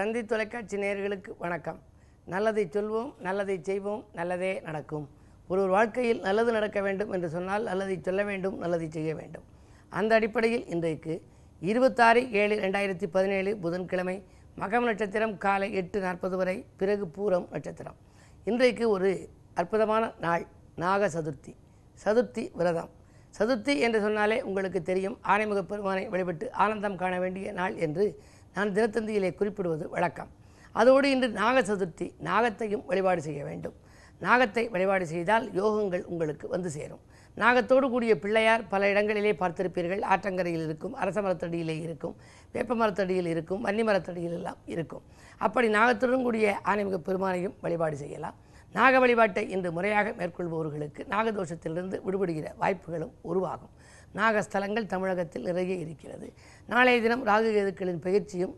தந்தி தொலைக்காட்சி நேயர்களுக்கு வணக்கம். நல்லதை சொல்வோம், நல்லதை செய்வோம், நல்லதே நடக்கும். ஒரு வாழ்க்கையில் நல்லது நடக்க வேண்டும் என்று சொன்னால் நல்லதை சொல்ல வேண்டும், நல்லதை செய்ய வேண்டும். அந்த அடிப்படையில் இன்றைக்கு 26/7/2017 புதன்கிழமை மகம் நட்சத்திரம் காலை 8:40 வரை, பிறகு பூரம் நட்சத்திரம். இன்றைக்கு ஒரு அற்புதமான நாள், நாக சதுர்த்தி. சதுர்த்தி விரதம். சதுர்த்தி என்று சொன்னாலே உங்களுக்கு தெரியும், ஆனைமுக பெருமானை வழிபட்டு ஆனந்தம் காண வேண்டிய நாள் என்று நான் தினத்தந்தியிலே குறிப்பிடுவது வழக்கம். அதோடு இன்று நாக சதுர்த்தி, நாகத்தையும் வழிபாடு செய்ய வேண்டும். நாகத்தை வழிபாடு செய்தால் யோகங்கள் உங்களுக்கு வந்து சேரும். நாகத்தோடு கூடிய பிள்ளையார் பல இடங்களிலே பார்த்திருப்பீர்கள். ஆற்றங்கரையில் இருக்கும், அரச மரத்தடியிலே இருக்கும், வேப்ப மரத்தடியில் இருக்கும், வன்னி மரத்தடியில் எல்லாம் இருக்கும். அப்படி நாகத்துடன் கூடிய ஆனைமுக பெருமானையும் வழிபாடு செய்யலாம். நாக வழிபாட்டை இன்று முறையாக மேற்கொள்பவர்களுக்கு நாகதோஷத்திலிருந்து விடுபடுகிற வாய்ப்புகளும் உருவாகும். நாகஸ்தலங்கள் தமிழகத்தில் நிறைய இருக்கிறது. நாளைய தினம் ராகுகேதுக்களின் பயிற்சியும்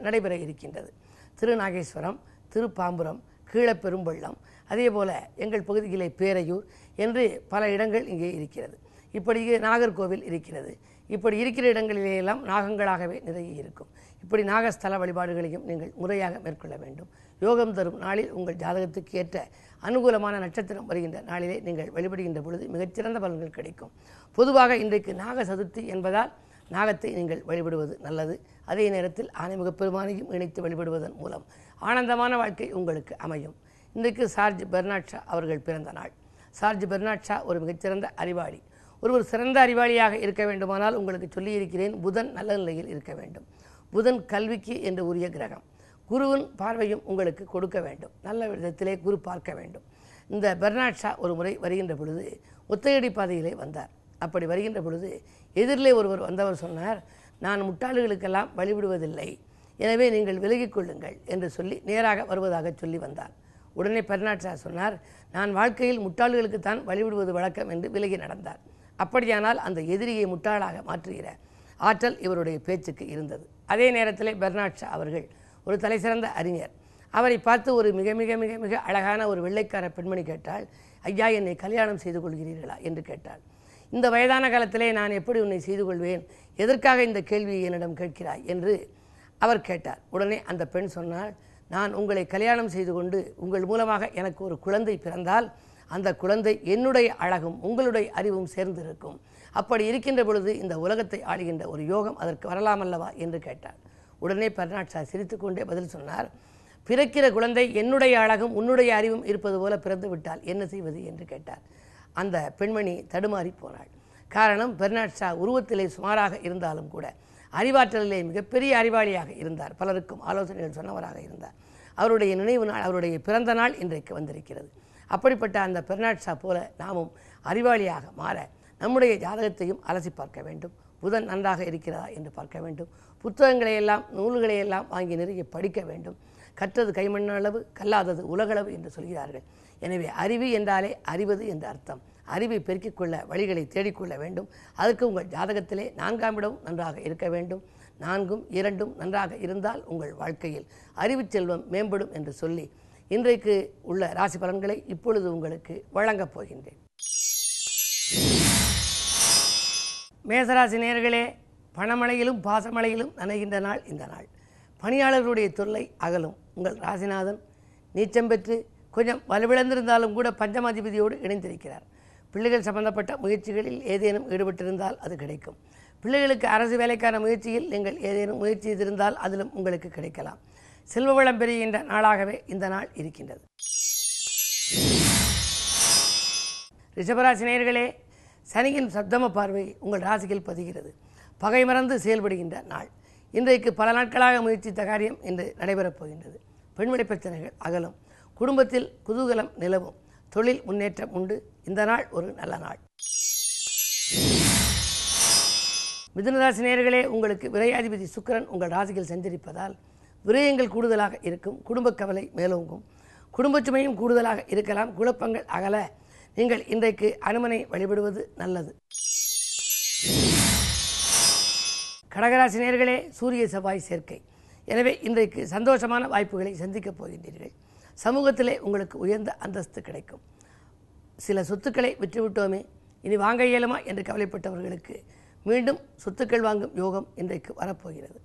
நடைபெற இருக்கின்றது. திருநாகேஸ்வரம், திருப்பாம்புரம், கீழப்பெரும்பள்ளம், அதே போல எங்கள் பகுதியிலே பேரையூர் என்று பல இடங்கள் இங்கே இருக்கிறது. இப்படி நாகர்கோவில் இருக்கிறது. இப்படி இருக்கிற இடங்களிலேயெல்லாம் நாகங்களாகவே நிறைய இருக்கும். இப்படி நாகஸ்தல வழிபாடுகளையும் நீங்கள் முறையாக மேற்கொள்ள வேண்டும். யோகம் தரும் நாளில் உங்கள் ஜாதகத்துக்கு ஏற்ற அனுகூலமான நட்சத்திரம் வருகின்ற நாளிலே நீங்கள் வழிபடுகின்ற பொழுது மிகச்சிறந்த பலன்கள் கிடைக்கும். பொதுவாக இன்றைக்கு நாக சதுர்த்தி என்பதால் நாகத்தை நீங்கள் வழிபடுவது நல்லது. அதே நேரத்தில் ஆனைமுக பெருமானையும் இணைத்து வழிபடுவதன் மூலம் ஆனந்தமான வாழ்க்கை உங்களுக்கு அமையும். இன்றைக்கு சார்ஜ் பெர்னாட் ஷா அவர்கள் பிறந்த நாள். சார்ஜ் பெர்னாட் ஷா ஒரு மிகச்சிறந்த அறிவாளி. ஒருவர் சிறந்த அறிவாளியாக இருக்க வேண்டுமானால் உங்களுக்கு சொல்லியிருக்கிறேன், புதன் நல்ல நிலையில் இருக்க வேண்டும். புதன் கல்விக்கு என்று உரிய கிரகம். குருவின் பார்வையும் உங்களுக்கு கொடுக்க வேண்டும். நல்ல விதத்திலே குரு பார்க்க வேண்டும். இந்த பெர்னாட் ஷா ஒரு முறை வருகின்ற பொழுது ஒத்தையடி பாதையிலே வந்தார். அப்படி வருகின்ற பொழுது எதிரிலே ஒருவர் வந்தவர் சொன்னார், நான் முட்டாள்களுக்கெல்லாம் வழிவிடுவதில்லை, எனவே நீங்கள் விலகிக் கொள்ளுங்கள் என்று சொல்லி நேராக வருவதாக சொல்லி வந்தார். உடனே பெர்னாட் ஷா சொன்னார், நான் வாழ்க்கையில் முட்டாள்களுக்குத்தான் வழிவிடுவது வழக்கம் என்று விலகி நடந்தார். அப்படியானால் அந்த எதிரியை முட்டாளாக மாற்றுகிற ஆற்றல் இவருடைய பேச்சுக்கு இருந்தது. அதே நேரத்தில் பெர்னாட் ஷா அவர்கள் ஒரு தலை சிறந்த அறிஞர். அவரை பார்த்து ஒரு மிக மிக மிக மிக அழகான ஒரு வெள்ளைக்கார பெண்மணி கேட்டாள், ஐயா, என்னை கல்யாணம் செய்து கொள்கிறீர்களா என்று கேட்டாள். இந்த வயதான காலத்திலே நான் எப்படி உன்னை செய்து கொள்வேன், எதற்காக இந்த கேள்வியை என்னிடம் கேட்கிறாய் என்று அவர் கேட்டார். உடனே அந்த பெண் சொன்னாள், நான் உங்களை கல்யாணம் செய்து கொண்டு உங்கள் மூலமாக எனக்கு ஒரு குழந்தை பிறந்தால் அந்த குழந்தை என்னுடைய அழகும் உங்களுடைய அறிவும் சேர்ந்திருக்கும். அப்படி இருக்கின்ற பொழுது இந்த உலகத்தை ஆளுகின்ற ஒரு யோகம் அதற்கு வரலாமல்லவா என்று கேட்டார். உடனே பெர்னாட் ஷா சிரித்துக்கொண்டே பதில் சொன்னார், பிறக்கிற குழந்தை என்னுடைய அழகும் உன்னுடைய அறிவும் இருப்பது போல பிறந்து விட்டால் என்ன செய்வது என்று கேட்டார். அந்த பெண்மணி தடுமாறி போனாள். காரணம், பெர்னாட் ஷா உருவத்திலே சுமாராக இருந்தாலும் கூட அறிவாற்றலிலே மிகப்பெரிய அறிவாளியாக இருந்தார். பலருக்கும் ஆலோசனைகள் சொன்னவராக இருந்தார். அவருடைய நினைவு நாள், அவருடைய பிறந்த நாள் இன்றைக்கு வந்திருக்கிறது. அப்படிப்பட்ட அந்த பெர்னாட் ஷா போல நாமும் அறிவாளியாக மாற நம்முடைய ஜாதகத்தையும் அலசி பார்க்க வேண்டும். புதன் நன்றாக இருக்கிறதா என்று பார்க்க வேண்டும். புத்தகங்களையெல்லாம் நூல்களையெல்லாம் வாங்கி நிறைய படிக்க வேண்டும். கற்றது கைமண்ணளவு, கல்லாதது உலகளவு என்று சொல்கிறார்கள். எனவே அறிவு என்றாலே அறிவது என்ற அர்த்தம். அறிவை பெருக்கிக் கொள்ள வழிகளை தேடிக்கொள்ள வேண்டும். அதற்கு உங்கள் ஜாதகத்திலே 4ஆம் இடம் நன்றாக இருக்க வேண்டும். 4ம் 2ம் நன்றாக இருந்தால் உங்கள் வாழ்க்கையில் அறிவு செல்வம் மேம்படும் என்று சொல்லி இன்றைக்கு உள்ள ராசி பலன்களை இப்பொழுது உங்களுக்கு வழங்கப் போகின்றேன். மேசராசி நேயர்களே, பணமழையிலும் பாசமழையிலும் நனைகின்ற நாள் இந்த நாள். பணியாளர்களுடைய தொல்லை அகலும். உங்கள் ராசிநாதன் நீச்சம் பெற்று கொஞ்சம் வலுவிழந்திருந்தாலும் கூட பஞ்சமாதிபதியோடு இணைந்திருக்கிறார். பிள்ளைகள் சம்பந்தப்பட்ட முயற்சிகளில் ஏதேனும் ஈடுபட்டிருந்தால் அது கிடைக்கும். பிள்ளைகளுக்கு அரசு வேலைக்கான முயற்சியில் நீங்கள் ஏதேனும் முயற்சி செய்திருந்தால் அதிலும் உங்களுக்கு கிடைக்கலாம். செல்வ வளம் பெறுகின்ற நாளாகவே இந்த நாள் இருக்கின்றது. ரிஷபராசி நேயர்களே, சனியின் சப்தம பார்வை உங்கள் ராசியில் பதிகிறது. பகை மறந்து செயல்படுகின்ற நாள். இன்றைக்கு பல நாட்களாக முயற்சித்த காரியம் இன்று நடைபெறப் போகின்றது. பெண்மணி பிரச்சனைகள் அகலும். குடும்பத்தில் குதூகலம் நிலவும். தொழில் முன்னேற்றம் உண்டு. இந்த நாள் ஒரு நல்ல நாள். மிதுனராசி நேயர்களே, உங்களுக்கு விரையாதிபதி சுக்கிரன் உங்கள் ராசியில் சஞ்சரிப்பதால் விரயங்கள் கூடுதலாக இருக்கும். குடும்ப கவலை மேலோங்கும். குடும்ப சுமையும் கூடுதலாக இருக்கலாம். குழப்பங்கள் அகல நீங்கள் இன்றைக்கு அனுமனை வழிபடுவது நல்லது. கடகராசி நேயர்களே, சூரிய செவ்வாய் சேர்க்கை. எனவே இன்றைக்கு சந்தோஷமான வாய்ப்புகளை சந்திக்கப் போகின்றீர்கள். சமூகத்திலே உங்களுக்கு உயர்ந்த அந்தஸ்து கிடைக்கும். சில சொத்துக்களை விற்றுவிட்டோமே, இனி வாங்க இயலுமா என்று கவலைப்பட்டவர்களுக்கு மீண்டும் சொத்துக்கள் வாங்கும் யோகம் இன்றைக்கு வரப்போகிறது.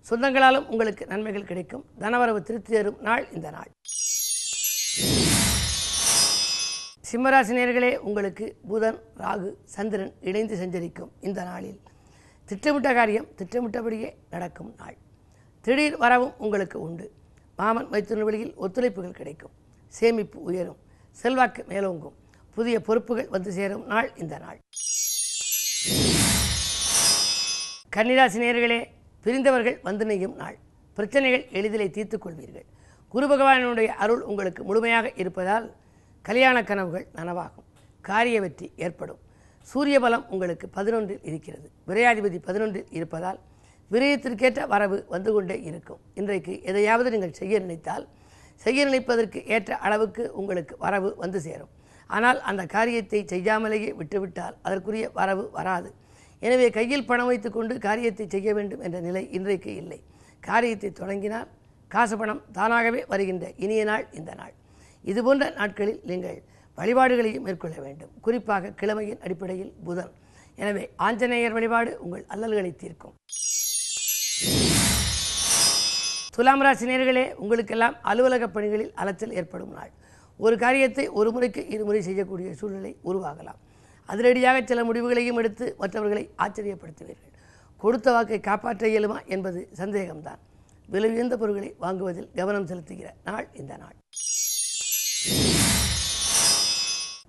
சொந்தங்களாலும் உங்களுக்கு நன்மைகள் கிடைக்கும். தனவரவு திருப்தி தரும் நாள் இந்த நாள். சிம்மராசி நேயர்களே, உங்களுக்கு புதன், ராகு, சந்திரன் இணைந்து சஞ்சரிக்கும் இந்த நாளில் திட்டமிட்ட காரியம் திட்டமிட்டபடியே நடக்கும் நாள். திடீர் வரவும் உங்களுக்கு உண்டு. மாமன் மைத்துனர் வழியில் ஒத்துழைப்புகள் கிடைக்கும். சேமிப்பு உயரும். செல்வாக்கு மேலோங்கும். புதிய பொறுப்புகள் வந்து சேரும் நாள் இந்த நாள். கன்னிராசி நேயர்களே, பிரிந்தவர்கள் வந்து நெய்யும் நாள். பிரச்சனைகள் எளிதிலே தீர்த்துக் கொள்வீர்கள். குரு பகவானுடைய அருள் உங்களுக்கு முழுமையாக இருப்பதால் கல்யாண கனவுகள் நனவாகும். காரிய வெற்றி ஏற்படும். சூரிய பலம் உங்களுக்கு 11 இருக்கிறது. விரையாதிபதி 11 இருப்பதால் விரயத்திற்கேற்ற வரவு வந்து கொண்டே இருக்கும். இன்றைக்கு எதையாவது நீங்கள் செய்ய நினைத்தால் செய்ய நினைப்பதற்கு ஏற்ற அளவுக்கு உங்களுக்கு வரவு வந்து சேரும். ஆனால் அந்த காரியத்தை செய்யாமலேயே விட்டுவிட்டால் அதற்குரிய வரவு வராது. எனவே கையில் பணம் வைத்து கொண்டு காரியத்தை செய்ய வேண்டும் என்ற நிலை இன்றைக்கு இல்லை. காரியத்தை தொடங்கினால் காசு பணம் தானாகவே வருகின்ற இனிய நாள் இந்த நாள். இதுபோன்ற நாட்களில் நீங்கள் வழிபாடுகளையும் மேற்கொள்ள வேண்டும். குறிப்பாக கிழமையின் அடிப்படையில் புதன். எனவே ஆஞ்சநேயர் வழிபாடு உங்கள் அல்லல்களை தீர்க்கும். துலாம் ராசி நேயர்களே, உங்களுக்கெல்லாம் அலுவலக பணிகளில் அலைச்சல் ஏற்படும் நாள். ஒரு காரியத்தை ஒரு முறைக்கு இருமுறை செய்யக்கூடிய சூழ்நிலை உருவாகலாம். அதிரடியாக சில முடிவுகளையும் எடுத்து மற்றவர்களை ஆச்சரியப்படுத்துவீர்கள். கொடுத்த வாக்கை காப்பாற்ற இயலுமா என்பது சந்தேகம்தான். விலை உயர்ந்த பொருட்களை வாங்குவதில் கவனம் செலுத்துகிற நாள் இந்த நாள்.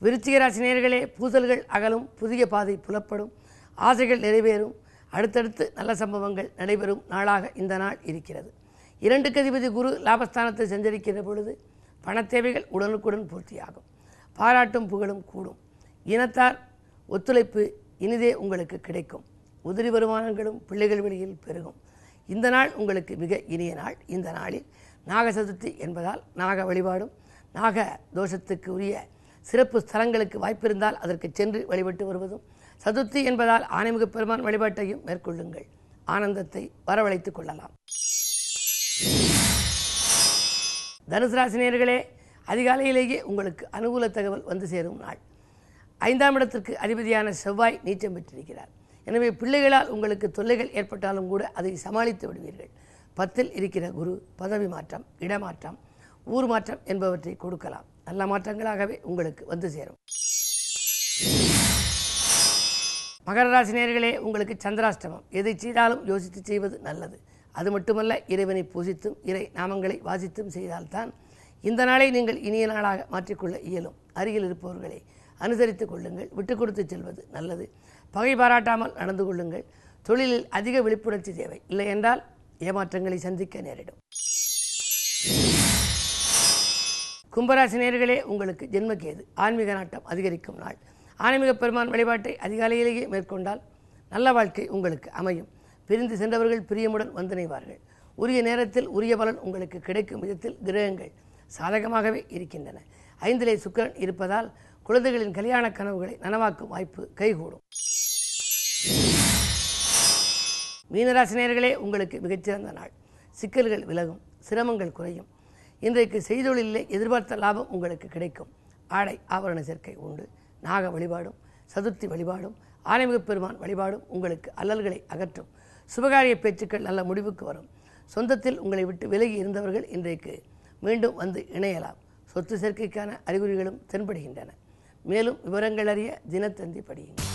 விருச்சிக ராசி நேயர்களே, பூசல்கள் அகலும். புதிய பாதை புலப்படும். ஆசைகள் நிறைவேறும். அடுத்தடுத்து நல்ல சம்பவங்கள் நடைபெறும் நாளாக இந்த நாள் இருக்கிறது. 2க்கு அதிபதி குரு லாபஸ்தானத்தை சஞ்சரிக்கின்ற பொழுது பணத்தேவைகள் உடனுக்குடன் பூர்த்தியாகும். பாராட்டும் புகழும் கூடும். இனத்தார் ஒத்துழைப்பு இனிதே உங்களுக்கு கிடைக்கும். உதிரி வருமானங்களும் பிள்ளைகள் வழியில் பெருகும். இந்த நாள் உங்களுக்கு மிக இனிய நாள். இந்த நாளில் நாக சதுர்த்தி என்பதால் நாக வழிபாடும் நாக தோஷத்துக்கு உரிய சிறப்பு ஸ்தலங்களுக்கு வாய்ப்பிருந்தால் அதற்கு சென்று வழிபட்டு வருவதும், சதுர்த்தி என்பதால் ஆனைமுக பெருமான் வழிபாட்டையும் மேற்கொள்ளுங்கள். ஆனந்தத்தை வரவழைத்துக் கொள்ளலாம். தனுசு ராசி நேயர்களே, அதிகாலையிலேயே உங்களுக்கு அனுகூல தகவல் வந்து சேரும் நாள். 5ஆம் இடத்திற்கு அதிபதியான செவ்வாய் நீச்சம் பெற்றிருக்கிறார். எனவே பிள்ளைகளால் உங்களுக்கு தொல்லைகள் ஏற்பட்டாலும் கூட அதை சமாளித்து விடுவீர்கள். 10இல் இருக்கிற குரு பதவி மாற்றம், இடமாற்றம், ஊர் மாற்றம் என்பவற்றை கொடுக்கலாம். நல்ல மாற்றங்களாகவே உங்களுக்கு வந்து சேரும். மகர ராசி நேயர்களே, உங்களுக்கு சந்திராஷ்டமம். எதை செய்தாலும் யோசித்து செய்வது நல்லது. அது மட்டுமல்ல, இறைவனை பூசித்தும் இறை நாமங்களை வாசித்தும் செய்தால்தான் இந்த நாளை நீங்கள் இனிய நாளாக மாற்றிக்கொள்ள இயலும். அருகில் இருப்பவர்களை அனுசரித்துக் கொள்ளுங்கள். விட்டு கொடுத்து செல்வது நல்லது. பகை பாராட்டாமல் நடந்து கொள்ளுங்கள். தொழிலில் அதிக விழிப்புணர்ச்சி தேவை. இல்லை என்றால் ஏமாற்றங்களை சந்திக்க நேரிடும். கும்பராசி நேயர்களே, உங்களுக்கு ஜென்மக்கேது. ஆன்மீக நாட்டம் அதிகரிக்கும் நாள். ஆன்மீக பெருமான் வழிபாட்டை அதிகாலையிலேயே மேற்கொண்டால் நல்ல வாழ்க்கை உங்களுக்கு அமையும். பிரிந்து சென்றவர்கள் பிரியமுடன் வந்திணைவார்கள். உரிய நேரத்தில் உரிய பலன் உங்களுக்கு கிடைக்கும் விதத்தில் கிரகங்கள் சாதகமாகவே இருக்கின்றன. 5இலே சுக்கிரன் இருப்பதால் குழந்தைகளின் கல்யாண கனவுகளை நனவாக்கும் வாய்ப்பு கைகூடும். மீனராசி நேயர்களே, உங்களுக்கு மிகச்சிறந்த நாள். சிக்கல்கள் விலகும். சிரமங்கள் குறையும். இன்றைக்கு செய்தொழிலே எதிர்பார்த்த லாபம் உங்களுக்கு கிடைக்கும். ஆடை ஆபரண சேர்க்கை உண்டு. நாக வழிபாடும் சதுர்த்தி வழிபாடும் ஆனைமுக பெருமான் வழிபாடும் உங்களுக்கு அல்லல்களை அகற்றும். சுபகாரிய பேச்சுக்கள் நல்ல முடிவுக்கு வரும். சொந்தத்தில் உங்களை விட்டு விலகி இருந்தவர்கள் இன்றைக்கு மீண்டும் வந்து இணையலாம். சொத்து சேர்க்கைக்கான அறிகுறிகளும் தென்படுகின்றன. மேலும் விவரங்கள் அறிய தினத்தந்தி படியுங்கள்.